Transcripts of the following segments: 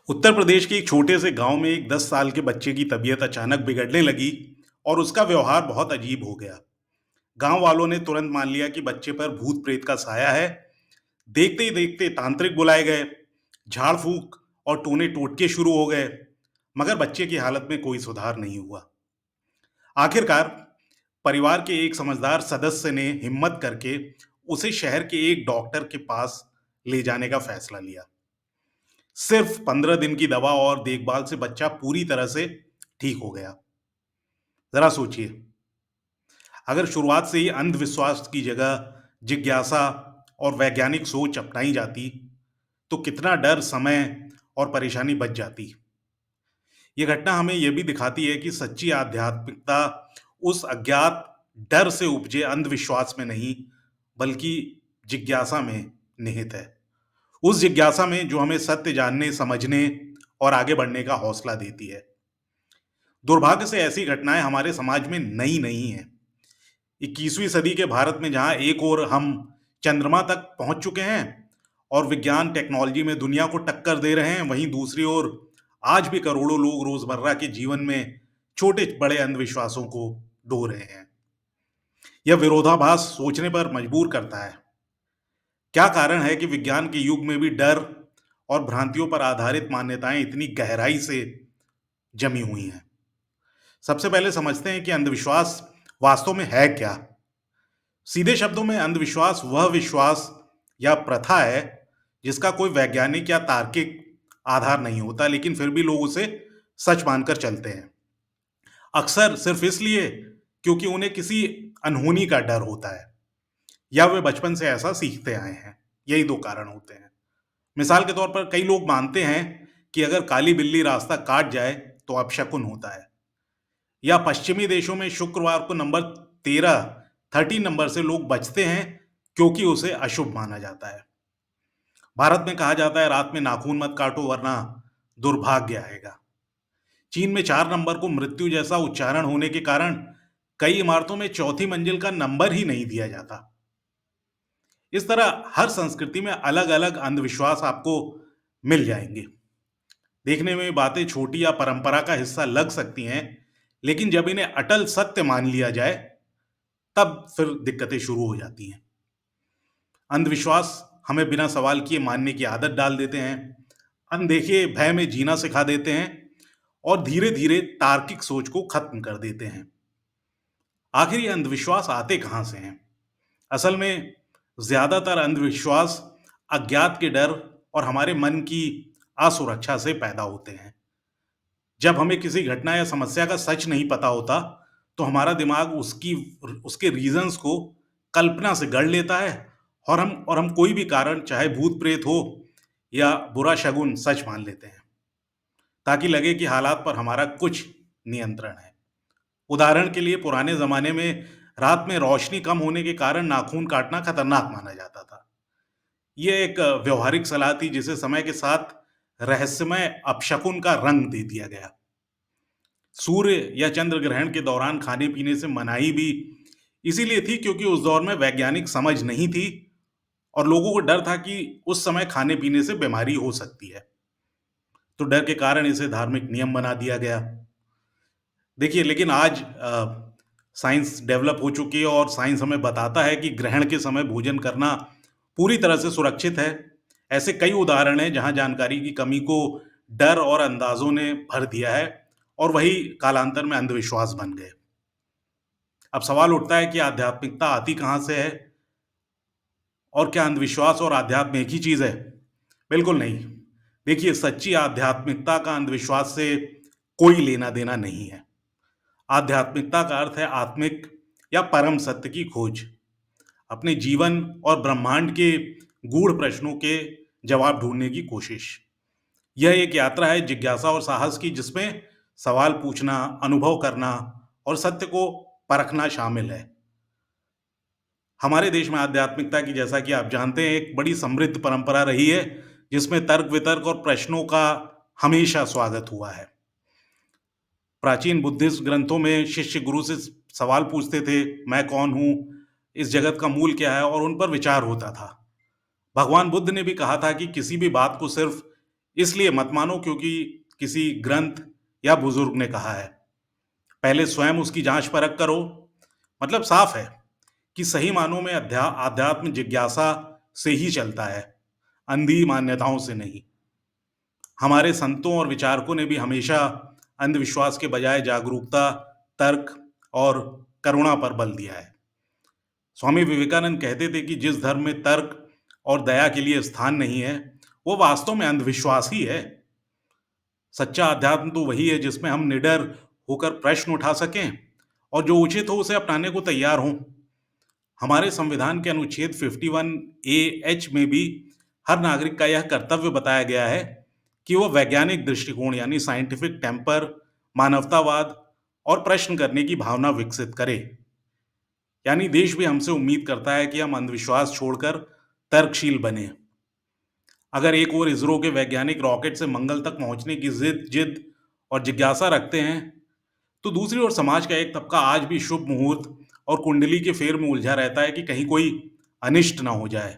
उत्तर प्रदेश के एक छोटे से गांव में एक 10 साल के बच्चे की तबीयत अचानक बिगड़ने लगी और उसका व्यवहार बहुत अजीब हो गया। गांव वालों ने तुरंत मान लिया कि बच्चे पर भूत प्रेत का साया है। देखते ही देखते तांत्रिक बुलाए गए, झाड़ फूक और टोने टोटके शुरू हो गए, मगर बच्चे की हालत में कोई सुधार नहीं हुआ। आखिरकार परिवार के एक समझदार सदस्य ने हिम्मत करके उसे शहर के एक डॉक्टर के पास ले जाने का फैसला लिया। सिर्फ 15 दिन की दवा और देखभाल से बच्चा पूरी तरह से ठीक हो गया। जरा सोचिए, अगर शुरुआत से ही अंधविश्वास की जगह जिज्ञासा और वैज्ञानिक सोच अपनाई जाती तो कितना डर, समय और परेशानी बच जाती। ये घटना हमें यह भी दिखाती है कि सच्ची आध्यात्मिकता उस अज्ञात डर से उपजे अंधविश्वास में नहीं, बल्कि जिज्ञासा में निहित है। उस जिज्ञासा में जो हमें सत्य जानने, समझने और आगे बढ़ने का हौसला देती है। दुर्भाग्य से ऐसी घटनाएं हमारे समाज में नई नहीं है। 21वीं सदी के भारत में जहां एक ओर हम चंद्रमा तक पहुंच चुके हैं और विज्ञान टेक्नोलॉजी में दुनिया को टक्कर दे रहे हैं, वहीं दूसरी ओर आज भी करोड़ों लोग रोजमर्रा के जीवन में छोटे बड़े अंधविश्वासों को ढो रहे हैं। यह विरोधाभास सोचने पर मजबूर करता है। क्या कारण है कि विज्ञान के युग में भी डर और भ्रांतियों पर आधारित मान्यताएं इतनी गहराई से जमी हुई हैं? सबसे पहले समझते हैं कि अंधविश्वास वास्तव में है क्या। सीधे शब्दों में अंधविश्वास वह विश्वास या प्रथा है जिसका कोई वैज्ञानिक या तार्किक आधार नहीं होता, लेकिन फिर भी लोग उसे सच मानकर चलते हैं। अक्सर सिर्फ इसलिए क्योंकि उन्हें किसी अनहोनी का डर होता है या वे बचपन से ऐसा सीखते आए हैं। यही दो कारण होते हैं। मिसाल के तौर पर कई लोग मानते हैं कि अगर काली बिल्ली रास्ता काट जाए तो अपशकुन होता है, या पश्चिमी देशों में शुक्रवार को नंबर 13 नंबर से लोग बचते हैं क्योंकि उसे अशुभ माना जाता है। भारत में कहा जाता है रात में नाखून मत काटो वरना दुर्भाग्य आएगा। चीन में 4 नंबर को मृत्यु जैसा उच्चारण होने के कारण कई इमारतों में चौथी मंजिल का नंबर ही नहीं दिया जाता। इस तरह हर संस्कृति में अलग अलग अंधविश्वास आपको मिल जाएंगे। देखने में बातें छोटी या परंपरा का हिस्सा लग सकती हैं, लेकिन जब इन्हें अटल सत्य मान लिया जाए तब फिर दिक्कतें शुरू हो जाती हैं। अंधविश्वास हमें बिना सवाल किए मानने की आदत डाल देते हैं, अनदेखे भय में जीना सिखा देते हैं और धीरे धीरे तार्किक सोच को खत्म कर देते हैं। आखिर ये अंधविश्वास आते कहां से हैं? असल में ज्यादातर अंधविश्वास अज्ञात के डर और हमारे मन की असुरक्षा से पैदा होते हैं। जब हमें किसी घटना या समस्या का सच नहीं पता होता तो हमारा दिमाग उसकी उसके रीजंस को कल्पना से गढ़ लेता है और हम कोई भी कारण, चाहे भूत प्रेत हो या बुरा शगुन, सच मान लेते हैं ताकि लगे कि हालात पर हमारा कुछ नियंत्रण है। उदाहरण के लिए पुराने जमाने में रात में रोशनी कम होने के कारण नाखून काटना खतरनाक माना जाता था। यह एक व्यवहारिक सलाह थी जिसे समय के साथ रहस्यमय अपशकुन का रंग दे दिया गया। सूर्य या चंद्र ग्रहण के दौरान खाने पीने से मनाही भी इसीलिए थी क्योंकि उस दौर में वैज्ञानिक समझ नहीं थी और लोगों को डर था कि उस समय खाने पीने से बीमारी हो सकती है। तो डर के कारण इसे धार्मिक नियम बना दिया गया। देखिए, लेकिन आज साइंस डेवलप हो चुकी है और साइंस हमें बताता है कि ग्रहण के समय भोजन करना पूरी तरह से सुरक्षित है। ऐसे कई उदाहरण हैं जहां जानकारी की कमी को डर और अंदाजों ने भर दिया है और वही कालांतर में अंधविश्वास बन गए। अब सवाल उठता है कि आध्यात्मिकता आती कहां से है और क्या अंधविश्वास और आध्यात्म एक ही चीज है? बिल्कुल नहीं। देखिए, सच्ची आध्यात्मिकता का अंधविश्वास से कोई लेना देना नहीं है। आध्यात्मिकता का अर्थ है आत्मिक या परम सत्य की खोज, अपने जीवन और ब्रह्मांड के गूढ़ प्रश्नों के जवाब ढूंढने की कोशिश। यह एक यात्रा है जिज्ञासा और साहस की, जिसमें सवाल पूछना, अनुभव करना और सत्य को परखना शामिल है। हमारे देश में आध्यात्मिकता की, जैसा कि आप जानते हैं, एक बड़ी समृद्ध परंपरा रही है जिसमें तर्क वितर्क और प्रश्नों का हमेशा स्वागत हुआ है। प्राचीन बुद्धिस्ट ग्रंथों में शिष्य गुरु से सवाल पूछते थे, मैं कौन हूं, इस जगत का मूल क्या है, और उन पर विचार होता था। भगवान बुद्ध ने भी कहा था कि किसी भी बात को सिर्फ इसलिए मत मानो क्योंकि किसी ग्रंथ या बुजुर्ग ने कहा है। पहले स्वयं उसकी जांच परख करो। मतलब साफ है कि सही मानों में आध्यात्म जिज्ञासा से ही चलता है, अंधी मान्यताओं से नहीं। हमारे संतों और विचारकों ने भी हमेशा अंधविश्वास के बजाय जागरूकता, तर्क और करुणा पर बल दिया है। स्वामी विवेकानंद कहते थे कि जिस धर्म में तर्क और दया के लिए स्थान नहीं है, वो वास्तव में अंधविश्वास ही है। सच्चा अध्यात्म तो वही है जिसमें हम निडर होकर प्रश्न उठा सकें और जो उचित हो उसे अपनाने को तैयार हों। हमारे संविधान के अनुच्छेद 51A(H) में भी हर नागरिक का यह कर्तव्य बताया गया है कि वह वैज्ञानिक दृष्टिकोण यानी साइंटिफिक टेम्पर, मानवतावाद और प्रश्न करने की भावना विकसित करे। यानी देश भी हमसे उम्मीद करता है कि हम अंधविश्वास छोड़कर तर्कशील बने। अगर एक ओर इसरो के वैज्ञानिक रॉकेट से मंगल तक पहुंचने की जिद और जिज्ञासा रखते हैं, तो दूसरी ओर समाज का एक तबका आज भी शुभ मुहूर्त और कुंडली के फेर में उलझा रहता है कि कहीं कोई अनिष्ट ना हो जाए।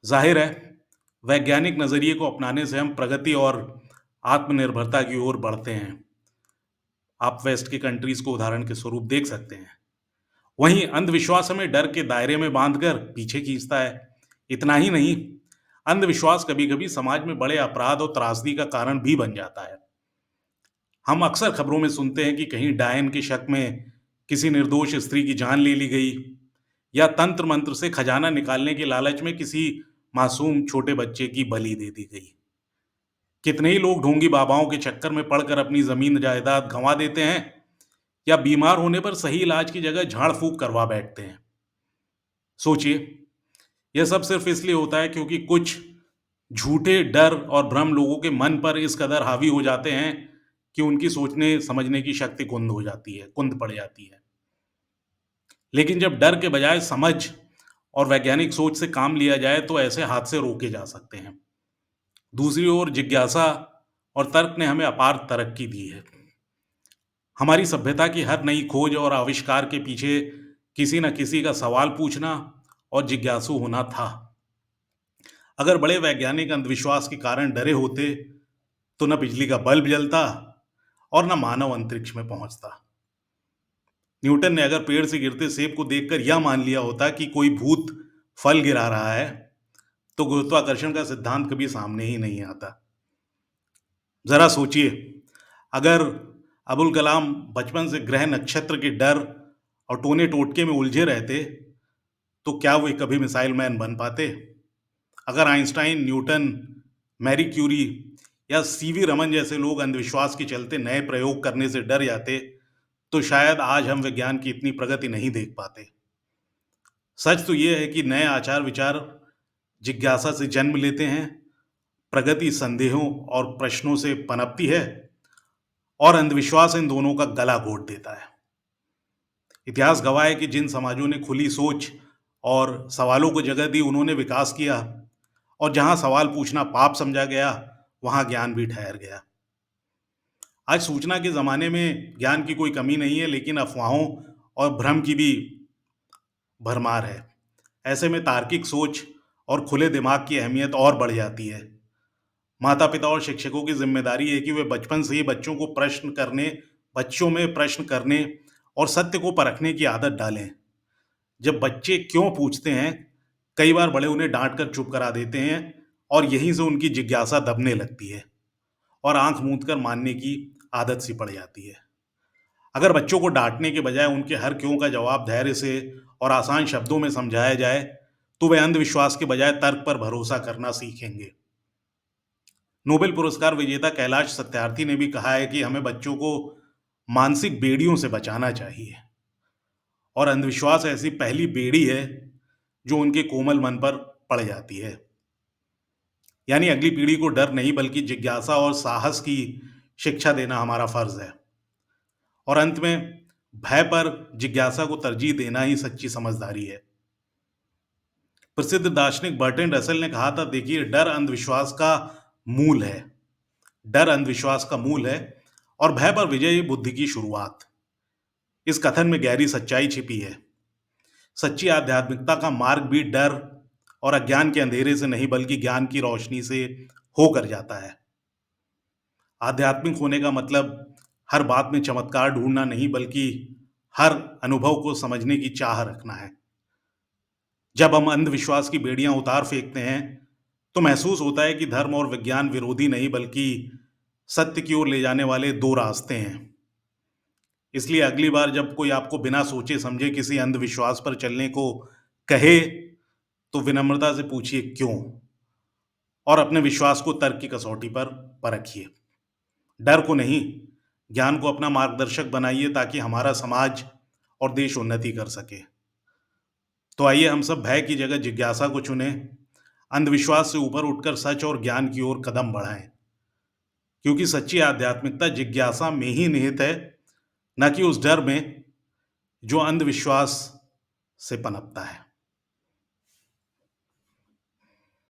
जाहिर है, वैज्ञानिक नजरिए को अपनाने से हम प्रगति और आत्मनिर्भरता की ओर बढ़ते हैं। आप वेस्ट की कंट्रीज को उदाहरण के स्वरूप देख सकते हैं। वहीं अंधविश्वास हमें डर के दायरे में बांधकर पीछे खींचता है। इतना ही नहीं, अंधविश्वास कभी कभी समाज में बड़े अपराध और त्रासदी का कारण भी बन जाता है। हम अक्सर खबरों में सुनते हैं कि कहीं डायन के शक में किसी निर्दोष स्त्री की जान ले ली गई, या तंत्र मंत्र से खजाना निकालने के लालच में किसी मासूम छोटे बच्चे की बलि दे दी गई। कितने ही लोग ढोंगी बाबाओं के चक्कर में पड़कर अपनी जमीन जायदाद गंवा देते हैं, या बीमार होने पर सही इलाज की जगह झाड़ फूक करवा बैठते हैं। सोचिए, यह सब सिर्फ इसलिए होता है क्योंकि कुछ झूठे डर और भ्रम लोगों के मन पर इस कदर हावी हो जाते हैं कि उनकी सोचने समझने की शक्ति कुंद पड़ जाती है। लेकिन जब डर के बजाय समझ और वैज्ञानिक सोच से काम लिया जाए तो ऐसे हादसे रोके जा सकते हैं। दूसरी ओर जिज्ञासा और तर्क ने हमें अपार तरक्की दी है। हमारी सभ्यता की हर नई खोज और आविष्कार के पीछे किसी न किसी का सवाल पूछना और जिज्ञासु होना था। अगर बड़े वैज्ञानिक अंधविश्वास के कारण डरे होते तो न बिजली का बल्ब जलता और न मानव अंतरिक्ष में पहुंचता। न्यूटन ने अगर पेड़ से गिरते सेब को देखकर यह मान लिया होता कि कोई भूत फल गिरा रहा है, तो गुरुत्वाकर्षण का सिद्धांत कभी सामने ही नहीं आता। जरा सोचिए, अगर अबुल कलाम बचपन से ग्रह नक्षत्र के डर और टोने टोटके में उलझे रहते, तो क्या वे कभी मिसाइल मैन बन पाते? अगर आइंस्टाइन, न्यूटन, मैरी क्यूरी या सीवी रमन जैसे लोग अंधविश्वास के चलते नए प्रयोग करने से डर जाते, तो शायद आज हम विज्ञान की इतनी प्रगति नहीं देख पाते। सच तो यह है कि नए आचार विचार जिज्ञासा से जन्म लेते हैं, प्रगति संदेहों और प्रश्नों से पनपती है, और अंधविश्वास इन दोनों का गला घोट देता है। इतिहास गवाह है कि जिन समाजों ने खुली सोच और सवालों को जगह दी, उन्होंने विकास किया, और जहां सवाल पूछना पाप समझा गया, वहां ज्ञान भी ठहर गया। आज सूचना के जमाने में ज्ञान की कोई कमी नहीं है, लेकिन अफवाहों और भ्रम की भी भरमार है। ऐसे में तार्किक सोच और खुले दिमाग की अहमियत और बढ़ जाती है। माता पिता और शिक्षकों की जिम्मेदारी है कि वे बचपन से ही बच्चों में प्रश्न करने और सत्य को परखने की आदत डालें। जब बच्चे क्यों पूछते हैं, कई बार बड़े उन्हें डांट कर चुप करा देते हैं, और यहीं से उनकी जिज्ञासा दबने लगती है और आंख मूंद कर मानने की आदत सी पड़ जाती है। अगर बच्चों को डांटने के बजाय उनके हर क्यों का जवाब धैर्य से और आसान शब्दों में समझाया जाए, तो वे अंधविश्वास के बजाय तर्क पर भरोसा करना सीखेंगे। नोबेल पुरस्कार विजेता कैलाश सत्यार्थी ने भी कहा है कि हमें बच्चों को मानसिक बेड़ियों से बचाना चाहिए, और अंधविश्वास ऐसी पहली बेड़ी है जो उनके कोमल मन पर पड़ जाती है। यानी अगली पीढ़ी को डर नहीं बल्कि जिज्ञासा और साहस की शिक्षा देना हमारा फर्ज है। और अंत में, भय पर जिज्ञासा को तरजीह देना ही सच्ची समझदारी है। प्रसिद्ध दार्शनिक बर्ट्रैंड रसेल ने कहा था, देखिए, डर अंधविश्वास का मूल है और भय पर विजय बुद्धि की शुरुआत। इस कथन में गहरी सच्चाई छिपी है। सच्ची आध्यात्मिकता का मार्ग भी डर और अज्ञान के अंधेरे से नहीं बल्कि ज्ञान की रोशनी से होकर जाता है। आध्यात्मिक होने का मतलब हर बात में चमत्कार ढूंढना नहीं, बल्कि हर अनुभव को समझने की चाह रखना है। जब हम अंधविश्वास की बेड़ियां उतार फेंकते हैं, तो महसूस होता है कि धर्म और विज्ञान विरोधी नहीं, बल्कि सत्य की ओर ले जाने वाले दो रास्ते हैं। इसलिए अगली बार जब कोई आपको बिना सोचे समझे किसी अंधविश्वास पर चलने को कहे, तो विनम्रता से पूछिए क्यों, और अपने विश्वास को तर्क की कसौटी पर परखिए। डर को नहीं, ज्ञान को अपना मार्गदर्शक बनाइए, ताकि हमारा समाज और देश उन्नति कर सके। तो आइए हम सब भय की जगह जिज्ञासा को चुनें, अंधविश्वास से ऊपर उठकर सच और ज्ञान की ओर कदम बढ़ाएं, क्योंकि सच्ची आध्यात्मिकता जिज्ञासा में ही निहित है, न कि उस डर में जो अंधविश्वास से पनपता है।